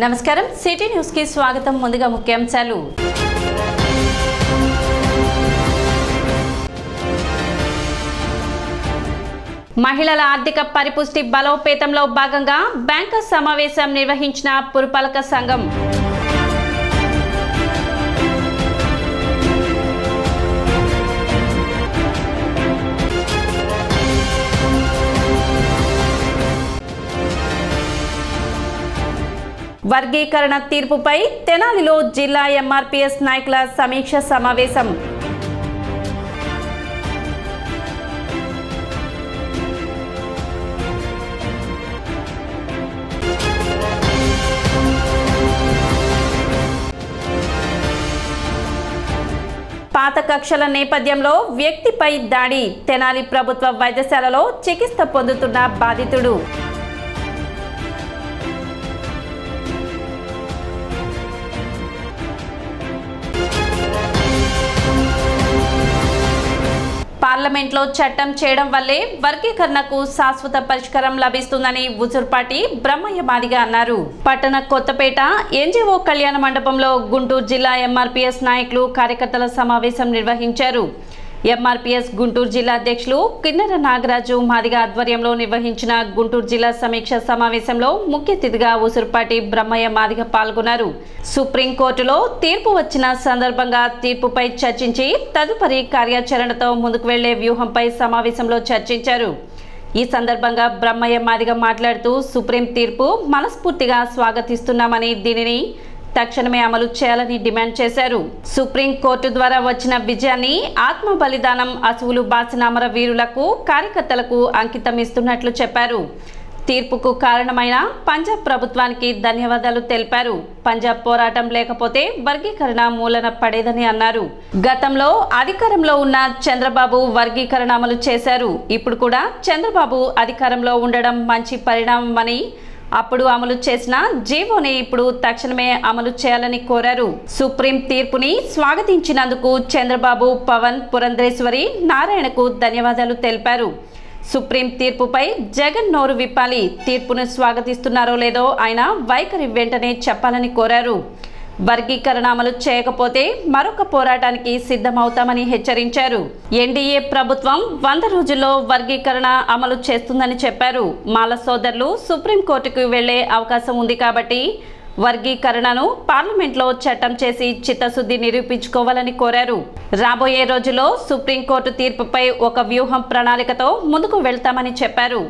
నమస్కారం city news కి స్వాగతం. ముందుగా ముఖ్యాంశాలు. మహిళల ఆర్థిక పరిపుష్టి బలోపేతంలో భాగంగా బ్యాంకర్స్ సమావేశం నిర్వహించిన పురపాలక సంఘం. వర్గీకరణ తీర్పుపై తెనాలిలో జిల్లా ఎంఆర్పీఎస్ నాయకుల సమీక్ష సమావేశం. పాత కక్షల నేపథ్యంలో వ్యక్తిపై దాడి. తెనాలి ప్రభుత్వ వైద్యశాలలో చికిత్స పొందుతున్న బాధితుడు. పార్లమెంట్లో చట్టం చేయడం వల్లే వర్గీకరణకు శాశ్వత పరిష్కారం లభిస్తుందని ఉజుర్పాటి బ్రహ్మయ్య మాదిగ అన్నారు. పట్టణ కొత్తపేట ఎన్జీఓ కళ్యాణ మండపంలో గుంటూరు జిల్లా ఎంఆర్పీఎస్ నాయకులు కార్యకర్తల సమావేశం నిర్వహించారు. ఎంఆర్పీఎస్ గుంటూరు జిల్లా అధ్యక్షులు కిన్నెర నాగరాజు మాదిగ ఆధ్వర్యంలో నిర్వహించిన గుంటూరు జిల్లా సమీక్ష సమావేశంలో ముఖ్య అతిథిగా ఉసురుపాటి బ్రహ్మయ్య మాదిగ పాల్గొన్నారు. సుప్రీంకోర్టులో తీర్పు వచ్చిన సందర్భంగా తీర్పుపై చర్చించి తదుపరి కార్యాచరణతో ముందుకు వెళ్లే వ్యూహంపై సమావేశంలో చర్చించారు. ఈ సందర్భంగా బ్రహ్మయ్య మాదిగ మాట్లాడుతూ సుప్రీం తీర్పు మనస్ఫూర్తిగా స్వాగతిస్తున్నామని దీనిని తక్షణమే అమలు చేయాలని డిమాండ్ చేశారు. సుప్రీం కోర్టు ద్వారా వచ్చిన విజయాన్ని ఆత్మ బలిదానం అసువులు బాసిన అమరవీరులకు కార్యకర్తలకు అంకితం ఇస్తున్నట్లు చెప్పారు. తీర్పుకు కారణమైన పంజాబ్ ప్రభుత్వానికి ధన్యవాదాలు తెలిపారు. పంజాబ్ పోరాటం లేకపోతే వర్గీకరణ మూలన పడేదని అన్నారు. గతంలో అధికారంలో ఉన్న చంద్రబాబు వర్గీకరణ అమలు చేశారు. ఇప్పుడు కూడా చంద్రబాబు అధికారంలో ఉండడం మంచి పరిణామమని, అప్పుడు అమలు చేసిన జీవోని ఇప్పుడు తక్షణమే అమలు చేయాలని కోరారు. సుప్రీం తీర్పుని స్వాగతించినందుకు చంద్రబాబు, పవన్, పురంధరేశ్వరి, నారాయణకు ధన్యవాదాలు తెలిపారు. సుప్రీం తీర్పుపై జగన్ నోరు విప్పాలి. తీర్పును స్వాగతిస్తున్నారో లేదో ఆయన వైఖరి వెంటనే చెప్పాలని కోరారు. వర్గీకరణ అమలు చేయకపోతే మరొక పోరాటానికి సిద్ధమవుతామని హెచ్చరించారు. ఎన్డీఏ ప్రభుత్వం 100 రోజుల్లో వర్గీకరణ అమలు చేస్తుందని చెప్పారు. మాల సోదరులు సుప్రీంకోర్టుకు వెళ్లే అవకాశం ఉంది కాబట్టి వర్గీకరణను పార్లమెంట్లో చట్టం చేసి చిత్తశుద్ధి నిరూపించుకోవాలని కోరారు. రాబోయే రోజుల్లో సుప్రీంకోర్టు తీర్పుపై ఒక వ్యూహం ప్రణాళికతో ముందుకు వెళ్తామని చెప్పారు.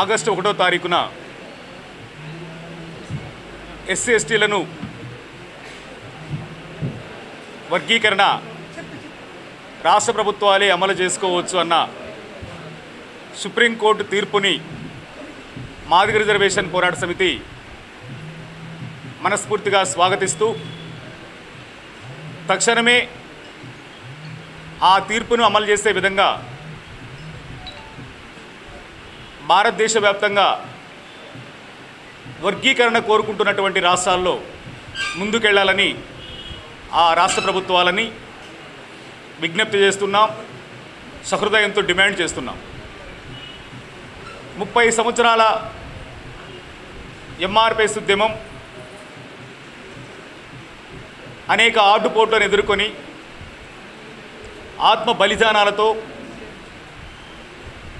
ఆగస్టు 1వ తారీఖున ఎస్సీ ఎస్టీలను వర్గీకరణ రాష్ట్ర ప్రభుత్వాలే అమలు చేసుకోవచ్చు అన్న సుప్రీంకోర్టు తీర్పుని మాదిగ రిజర్వేషన్ పోరాట సమితి మనస్ఫూర్తిగా స్వాగతిస్తూ తక్షణమే ఆ తీర్పును అమలు చేసే విధంగా భారతదేశ వ్యాప్తంగా వర్గీకరణ కోరుకుంటున్నటువంటి రాష్ట్రాల్లో ముందుకెళ్లాలని ఆ రాష్ట్ర ప్రభుత్వాలని విజ్ఞప్తి చేస్తున్నాం, సహృదయంతో డిమాండ్ చేస్తున్నాం. 30 సంవత్సరాల ఎంఆర్పీఎస్ ఉద్యమం అనేక ఆటుపోట్లను ఎదుర్కొని ఆత్మ బలిదానాలతో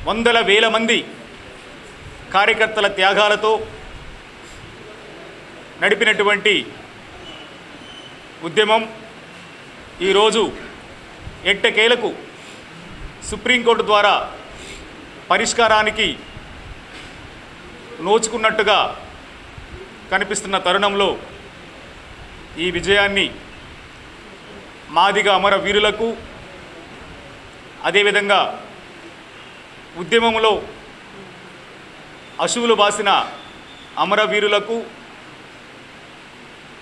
వందల వేల మంది కార్యకర్తల త్యాగాలతో నడిపినటువంటి ఉద్యమం ఈరోజు ఎట్టకేలకు సుప్రీంకోర్టు ద్వారా పరిష్కారానికి నోచుకున్నట్టుగా కనిపిస్తున్న తరుణంలో ఈ విజయాన్ని మాదిగ అమర వీరులకు, అదేవిధంగా ఉద్యమంలో అశువులు బాసిన అమరవీరులకు,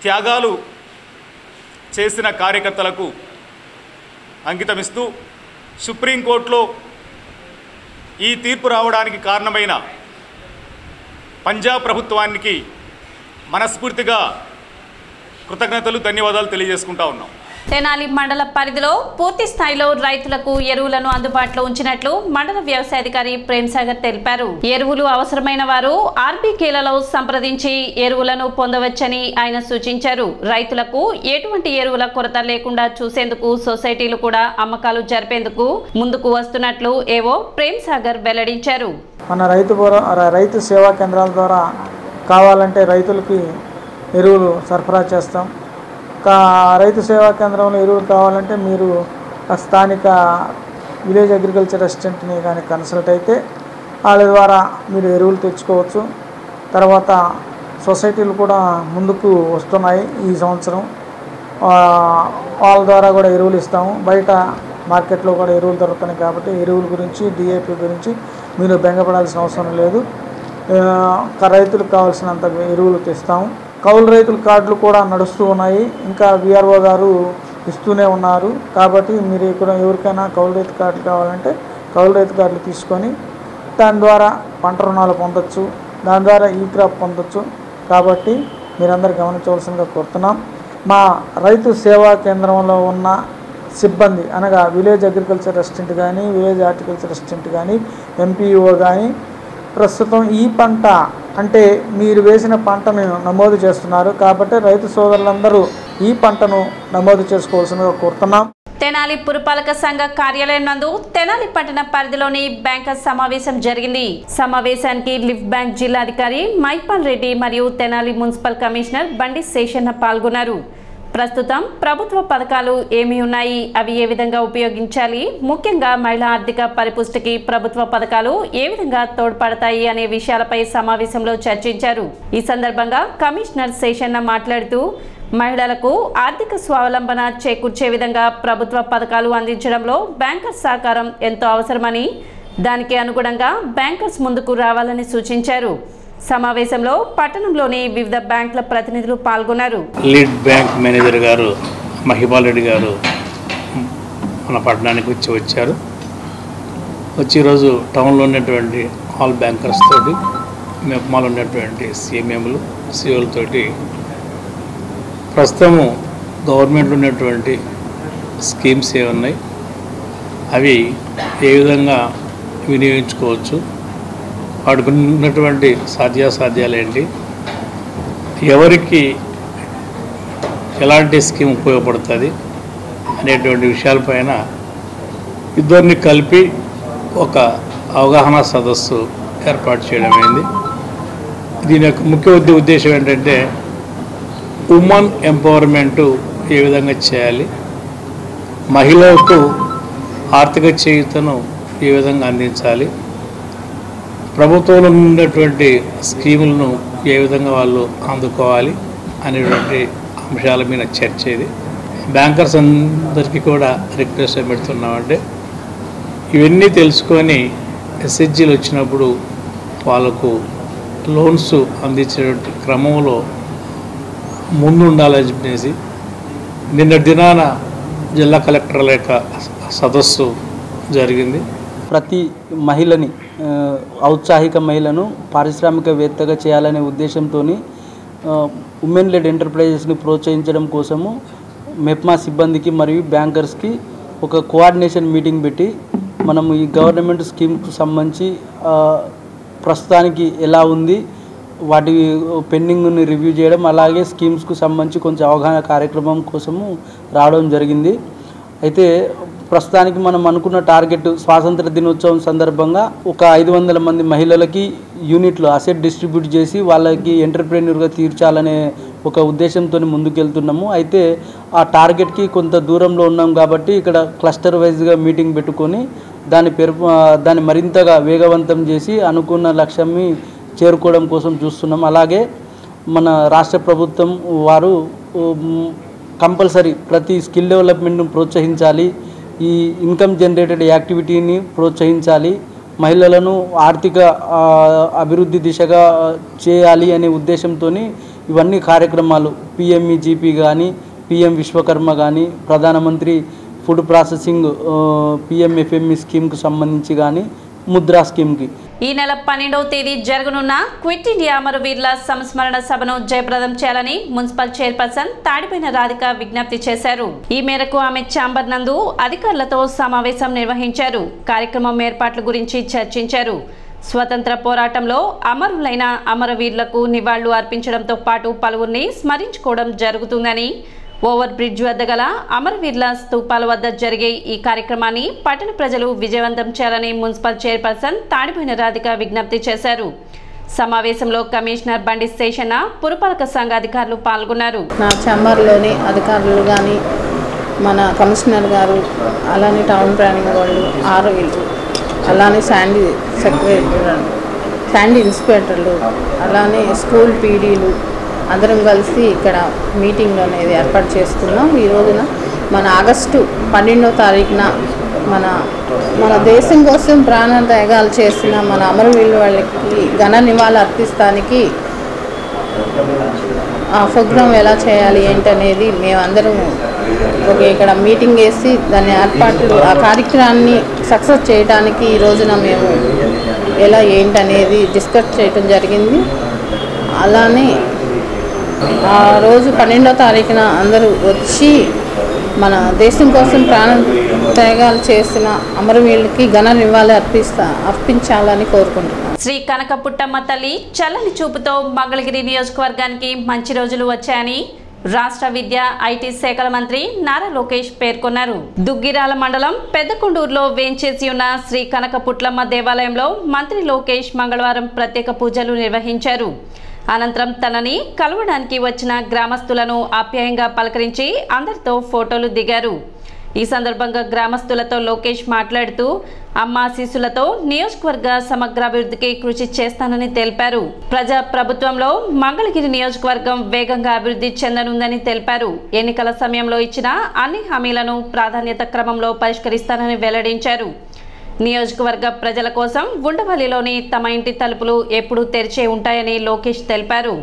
త్యాగాలు చేసిన కార్యకర్తలకు అంకితమిస్తూ సుప్రీంకోర్టులో ఈ తీర్పు రావడానికి కారణమైన పంజాబ్ ప్రభుత్వానికి మనస్ఫూర్తిగా కృతజ్ఞతలు, ధన్యవాదాలు తెలియజేసుకుంటా ఉన్నాం. తెనాలి మండల పరిధిలో పూర్తి స్థాయిలో రైతులకు ఎరువులను అందుబాటులో ఉంచినట్లు మండల వ్యవసాయాధికారి ప్రేమ్ సాగర్ తెలిపారు. ఎరువులు అవసరమైన వారు ఆర్బీకేలలో సంప్రదించి ఎరువులను పొందవచ్చని ఆయన సూచించారు. రైతులకు ఎటువంటి ఎరువుల కొరత లేకుండా చూసేందుకు సొసైటీలు కూడా అమ్మకాలు జరిపేందుకు ముందుకు వస్తున్నట్లు ఏవో ప్రేమ్ సాగర్ వెల్లడించారు. మన రైతు సేవా కేంద్రాల ద్వారా కావాలంటే రైతులకి ఎరువులు సరఫరా చేస్తాం. రైతు సేవా కేంద్రంలో ఎరువులు కావాలంటే మీరు స్థానిక విలేజ్ అగ్రికల్చర్ అసిస్టెంట్ని కానీ కన్సల్ట్ అయితే వాళ్ళ ద్వారా మీరు ఎరువులు తెచ్చుకోవచ్చు. తర్వాత సొసైటీలు కూడా ముందుకు వస్తున్నాయి. ఈ సంవత్సరం వాళ్ళ ద్వారా కూడా ఎరువులు ఇస్తాము. బయట మార్కెట్లో కూడా ఎరువులు దొరుకుతున్నాయి కాబట్టి ఎరువుల గురించి డిఏపి గురించి మీరు బెంగపడాల్సిన అవసరం లేదు. రైతులకు కావాల్సినంత ఎరువులు తెస్తాము. కౌలు రైతుల కార్డులు కూడా నడుస్తూ ఉన్నాయి. ఇంకా విఆర్ఓ గారు ఇస్తూనే ఉన్నారు. కాబట్టి మీరు ఇక్కడ ఎవరికైనా కౌలు రైతు కార్డులు కావాలంటే కౌలు రైతు కార్డులు తీసుకొని దాని ద్వారా పంట రుణాలు పొందొచ్చు, దాని ద్వారా ఈ క్రాప్ పొందొచ్చు. కాబట్టి మీరందరూ గమనించవలసిందిగా కోరుతున్నాం. మా రైతు సేవా కేంద్రంలో ఉన్న సిబ్బంది అనగా విలేజ్ అగ్రికల్చర్ అసిస్టెంట్ కానీ, విలేజ్ హార్టికల్చర్ అసిస్టెంట్ కానీ, ఎంపీఓ కానీ ప్రస్తుతం ఈ పంట అంటే మీరు వేసిన పంటను నమోదు చేస్తున్నారు. కాబట్టి రైతు సోదరులందరూ ఈ పంటను నమోదు చేసుకోవాల్సిందిగా కోరుతున్నాం. తెనాలి పురపాలక సంఘ కార్యాలయం నందు తెనాలి పట్టణ పరిధిలోని బ్యాంకర్స్ సమావేశం జరిగింది. సమావేశానికి లిఫ్ట్ బ్యాంక్ జిల్లాధికారి మైపాల్ రెడ్డి మరియు తెనాలి మున్సిపల్ కమిషనర్ బండి శేషన్న పాల్గొన్నారు. ప్రస్తుతం ప్రభుత్వ పథకాలు ఏమి ఉన్నాయి, అవి ఏ విధంగా ఉపయోగించాలి, ముఖ్యంగా మహిళా ఆర్థిక పరిపుష్టికి ప్రభుత్వ పథకాలు ఏ విధంగా తోడ్పడతాయి అనే విషయాలపై సమావేశంలో చర్చించారు. ఈ సందర్భంగా కమిషనర్ శేషన్న మాట్లాడుతూ మహిళలకు ఆర్థిక స్వావలంబన చేకూర్చే విధంగా ప్రభుత్వ పథకాలు అందించడంలో బ్యాంకర్స్ సహకారం ఎంతో అవసరమని, దానికి అనుగుణంగా బ్యాంకర్స్ ముందుకు రావాలని సూచించారు. సమావేశంలో పట్టణంలోని వివిధ బ్యాంకుల ప్రతినిధులు పాల్గొన్నారు. లీడ్ బ్యాంక్ మేనేజర్ గారు మహిపాల్ రెడ్డి గారు మన పట్టణానికి వచ్చారు. ఈరోజు టౌన్లో ఉన్నటువంటి ఆల్ బ్యాంకర్స్ తోటి, మెప్మాలో ఉన్నటువంటి సిఎంఎంలు సిఓలతోటి ప్రస్తుతము గవర్నమెంట్లో ఉన్నటువంటి స్కీమ్స్ ఏమున్నాయి, అవి ఏ విధంగా వినియోగించుకోవచ్చు, వాటికి ఉన్నటువంటి సాధ్యాసాధ్యాలు ఏంటి, ఎవరికి ఎలాంటి స్కీమ్ ఉపయోగపడుతుంది అనేటువంటి విషయాలపైన ఇద్దరిని కలిపి ఒక అవగాహన సదస్సు ఏర్పాటు చేయడం అయింది. దీని యొక్క ముఖ్య ఉద్దేశం ఏంటంటే ఉమెన్ ఎంపవర్మెంటు ఏ విధంగా చేయాలి, మహిళలకు ఆర్థిక చేయూతను ఏ విధంగా అందించాలి, ప్రభుత్వంలో ఉన్నటువంటి స్కీములను ఏ విధంగా వాళ్ళు అందుకోవాలి అనేటువంటి అంశాల మీద చర్చ. ఇది బ్యాంకర్స్ అందరికీ కూడా రిక్వెస్ట్ పెడుతున్నామంటే ఇవన్నీ తెలుసుకొని ఎస్హెచ్జీలు వచ్చినప్పుడు వాళ్ళకు లోన్స్ అందించే క్రమంలో ముందుండాలని చెప్పేసి నిన్న దినాన జిల్లా కలెక్టర్ల యొక్క సదస్సు జరిగింది. ప్రతి మహిళని ఔత్సాహిక మహిళను పారిశ్రామికవేత్తగా చేయాలనే ఉద్దేశంతో ఉమెన్ లెడ్ ఎంటర్ప్రైజెస్ని ప్రోత్సహించడం కోసము మెప్మా సిబ్బందికి మరియు బ్యాంకర్స్కి ఒక కోఆర్డినేషన్ మీటింగ్ పెట్టి మనము ఈ గవర్నమెంట్ స్కీమ్కు సంబంధించి ప్రస్తుతానికి ఎలా ఉంది, వాటి పెండింగ్ని రివ్యూ చేయడం, అలాగే స్కీమ్స్కు సంబంధించి కొంచెం అవగాహన కార్యక్రమం కోసము రావడం జరిగింది. అయితే ప్రస్తుతానికి మనం అనుకున్న టార్గెట్ స్వాతంత్ర దినోత్సవం సందర్భంగా ఒక 500 మంది మహిళలకి యూనిట్లు అసెట్ డిస్ట్రిబ్యూట్ చేసి వాళ్ళకి ఎంటర్ప్రెన్యూర్గా తీర్చాలనే ఒక ఉద్దేశంతో ముందుకెళ్తున్నాము. అయితే ఆ టార్గెట్కి కొంత దూరంలో ఉన్నాం కాబట్టి ఇక్కడ క్లస్టర్ వైజ్గా మీటింగ్ పెట్టుకొని దాన్ని మరింతగా వేగవంతం చేసి అనుకున్న లక్ష్యాన్ని చేరుకోవడం కోసం చూస్తున్నాం. అలాగే మన రాష్ట్ర ప్రభుత్వం వారు కంపల్సరీ ప్రతి స్కిల్ డెవలప్మెంట్ను ప్రోత్సహించాలి, ఈ ఇన్కమ్ జనరేటెడ్ యాక్టివిటీని ప్రోత్సహించాలి, మహిళలను ఆర్థిక అభివృద్ధి దిశగా చేయాలి అనే ఉద్దేశంతో ఇవన్నీ కార్యక్రమాలు పిఎంఈజీపీ కానీ, పిఎం విశ్వకర్మ కానీ, ప్రధానమంత్రి ఫుడ్ ప్రాసెసింగ్ పిఎంఎఫ్ఎంఈ స్కీమ్కు సంబంధించి కానీ, ముద్రా స్కీమ్కి. ఈ నెల 12వ తేదీ జరగనున్న క్విట్ ఇండియా అమరవీరుల సంస్మరణ సభను జయప్రదం చేయాలని మున్సిపల్ చైర్పర్సన్ తాడిపోయిన రాధిక విజ్ఞప్తి చేశారు. ఈ మేరకు ఆమె ఛాంబర్ నందు అధికారులతో సమావేశం నిర్వహించారు. కార్యక్రమం ఏర్పాట్ల గురించి చర్చించారు. స్వతంత్ర పోరాటంలో అమరులైన అమరవీరులకు నివాళులు అర్పించడంతో పాటు పలువురిని స్మరించుకోవడం జరుగుతుందని, ఓవర్ బ్రిడ్జ్ వద్ద గల అమరవీరుల స్తూపాల వద్ద జరిగే ఈ కార్యక్రమాన్ని పట్టణ ప్రజలు విజయవంతం చేయాలని మున్సిపల్ చైర్పర్సన్ తాడిపోయిన రాధిక విజ్ఞప్తి చేశారు. సమావేశంలో కమిషనర్ బండి శేషన్న, పురపాలక సంఘ అధికారులు పాల్గొన్నారు. నా ఛాంబర్లోని అధికారులు కానీ, మన కమిషనర్ గారు, అలానే టౌన్ ప్లానింగ్ వాళ్ళు, ఆర్ఓలు, అలానే శాండీ ఇన్స్పెక్టర్లు, అలానే స్కూల్ పీడీలు అందరం కలిసి ఇక్కడ మీటింగ్ అనేది ఏర్పాటు చేస్తున్నాం. ఈ రోజున మన ఆగస్టు 12వ తారీఖున మన దేశం కోసం ప్రాణత్యాగాలు చేసిన మన అమరవీరుల వాళ్ళకి ఘన నివాళులు అర్పిస్తానికి ఆ ప్రోగ్రాం ఎలా చేయాలి ఏంటనేది మేమందరం ఇక్కడ మీటింగ్ వేసి దాని ఏర్పాట్లు ఆ కార్యక్రమాన్ని సక్సెస్ చేయడానికి ఈ రోజున మేము ఎలా ఏంటనేది డిస్కస్ చేయడం జరిగింది. అలానే ఆ రోజు 12వ తారీఖున అందరూ వచ్చి మన దేశం కోసం ప్రాణత్యాగాలు చేసిన అమరవీరులకి ఘన నివాళులు అర్పించాలని కోరుకుంటున్నాను. శ్రీ కనకపుట్టమ్మ తల్లి చల్లని చూపుతో మంగళగిరి నియోజకవర్గానికి మంచి రోజులు వచ్చాయని రాష్ట్ర విద్య, ఐటీ శాఖల మంత్రి నారా లోకేష్ పేర్కొన్నారు. దుగ్గిరాల మండలం పెద్దకొండూరులో వేంచేసి ఉన్న శ్రీ కనకపుట్లమ్మ దేవాలయంలో మంత్రి లోకేష్ మంగళవారం ప్రత్యేక పూజలు నిర్వహించారు. అనంతరం తనని కలవడానికి వచ్చిన గ్రామస్తులను ఆప్యాయంగా పలకరించి అందరితో ఫోటోలు దిగారు. ఈ సందర్భంగా గ్రామస్తులతో లోకేష్ మాట్లాడుతూ అమ్మ ఆశీస్సులతో నియోజకవర్గ సమగ్రాభివృద్ధికి కృషి చేస్తానని తెలిపారు. ప్రజా ప్రభుత్వంలో మంగళగిరి నియోజకవర్గం వేగంగా అభివృద్ధి చెందనుందని తెలిపారు. ఎన్నికల సమయంలో ఇచ్చిన అన్ని హామీలను ప్రాధాన్యత క్రమంలో పరిష్కరిస్తానని వెల్లడించారు. నియోజకవర్గ ప్రజల కోసం ఉండవల్లిలోని తమ ఇంటి తలుపులు ఎప్పుడూ తెరిచే ఉంటాయని లోకేష్ తెలిపారు.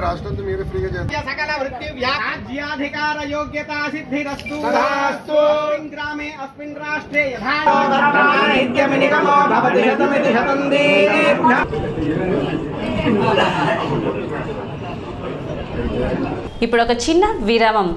రాష్ట్రంతో మీరే ఫ్రీగా రాజ్యాధికార యోగ్యతా సిద్ధిరస్తు గ్రామే అస్మిన్ రాష్ట్రే ఇప్పుడు ఒక చిన్న విరామం.